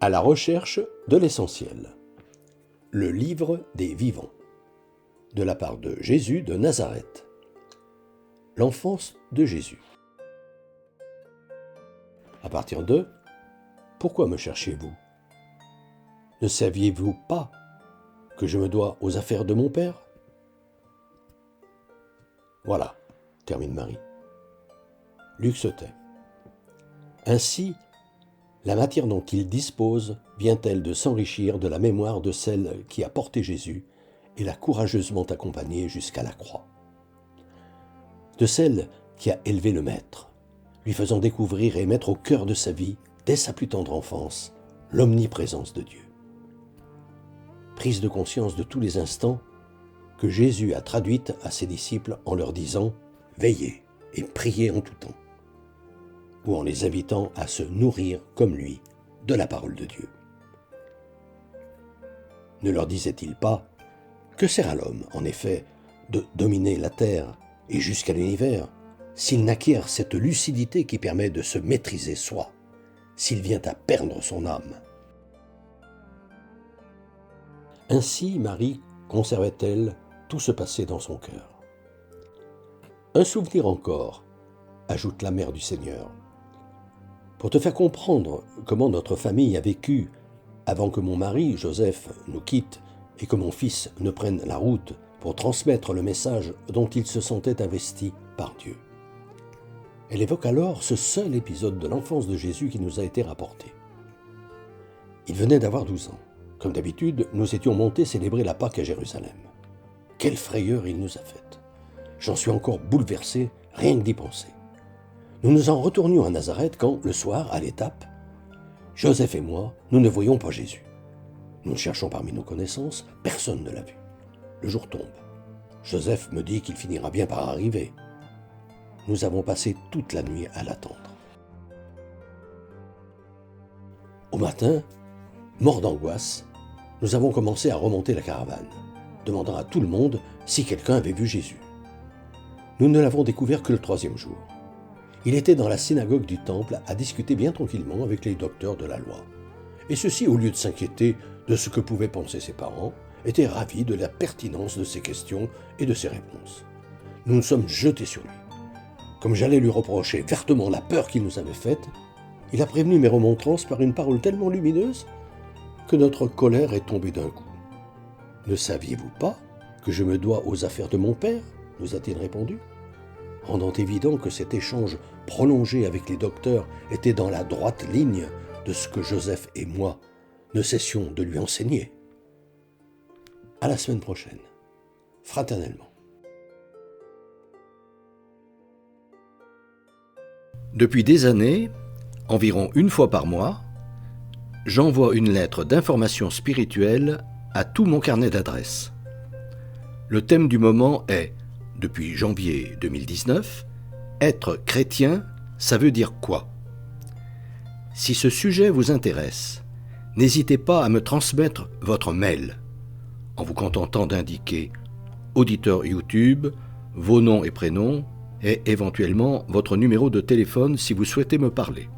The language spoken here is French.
À la recherche de l'essentiel. Le livre des vivants. De la part de Jésus de Nazareth. L'enfance de Jésus. À partir de « Pourquoi me cherchez-vous ? Ne saviez-vous pas que je me dois aux affaires de mon Père ?» Voilà, termine Marie. Luc se tait. Ainsi, la matière dont il dispose vient-elle de s'enrichir de la mémoire de celle qui a porté Jésus et l'a courageusement accompagné jusqu'à la croix. De celle qui a élevé le Maître, lui faisant découvrir et mettre au cœur de sa vie, dès sa plus tendre enfance, l'omniprésence de Dieu. Prise de conscience de tous les instants que Jésus a traduite à ses disciples en leur disant « Veillez et priez en tout temps », ou en les invitant à se nourrir comme lui de la parole de Dieu. Ne leur disait-il pas « Que sert à l'homme, en effet, de dominer la terre et jusqu'à l'univers, s'il n'acquiert cette lucidité qui permet de se maîtriser soi, s'il vient à perdre son âme ?» Ainsi Marie conservait-elle tout ce passé dans son cœur. Un souvenir encore, ajoute la mère du Seigneur. Pour te faire comprendre comment notre famille a vécu avant que mon mari, Joseph, nous quitte et que mon fils ne prenne la route pour transmettre le message dont il se sentait investi par Dieu. Elle évoque alors ce seul épisode de l'enfance de Jésus qui nous a été rapporté. Il venait d'avoir 12 ans. Comme d'habitude, nous étions montés célébrer la Pâque à Jérusalem. Quelle frayeur il nous a faite. J'en suis encore bouleversé, rien que d'y penser. Nous nous en retournions à Nazareth quand, le soir, à l'étape, Joseph et moi, nous ne voyions pas Jésus. Nous le cherchons parmi nos connaissances, personne ne l'a vu. Le jour tombe. Joseph me dit qu'il finira bien par arriver. Nous avons passé toute la nuit à l'attendre. Au matin, morts d'angoisse, nous avons commencé à remonter la caravane, demandant à tout le monde si quelqu'un avait vu Jésus. Nous ne l'avons découvert que le 3e jour. Il était dans la synagogue du temple à discuter bien tranquillement avec les docteurs de la loi. Et ceux-ci, au lieu de s'inquiéter de ce que pouvaient penser ses parents, étaient ravis de la pertinence de ses questions et de ses réponses. Nous nous sommes jetés sur lui. Comme j'allais lui reprocher vertement la peur qu'il nous avait faite, il a prévenu mes remontrances par une parole tellement lumineuse que notre colère est tombée d'un coup. « Ne saviez-vous pas que je me dois aux affaires de mon père ?» nous a-t-il répondu, rendant évident que cet échange prolongé avec les docteurs était dans la droite ligne de ce que Joseph et moi ne cessions de lui enseigner. À la semaine prochaine, fraternellement. Depuis des années, environ une fois par mois, j'envoie une lettre d'information spirituelle à tout mon carnet d'adresses. Le thème du moment est, depuis janvier 2019, « Être chrétien, ça veut dire quoi ?» Si ce sujet vous intéresse, n'hésitez pas à me transmettre votre mail, en vous contentant d'indiquer auditeur YouTube, vos noms et prénoms, et éventuellement votre numéro de téléphone si vous souhaitez me parler.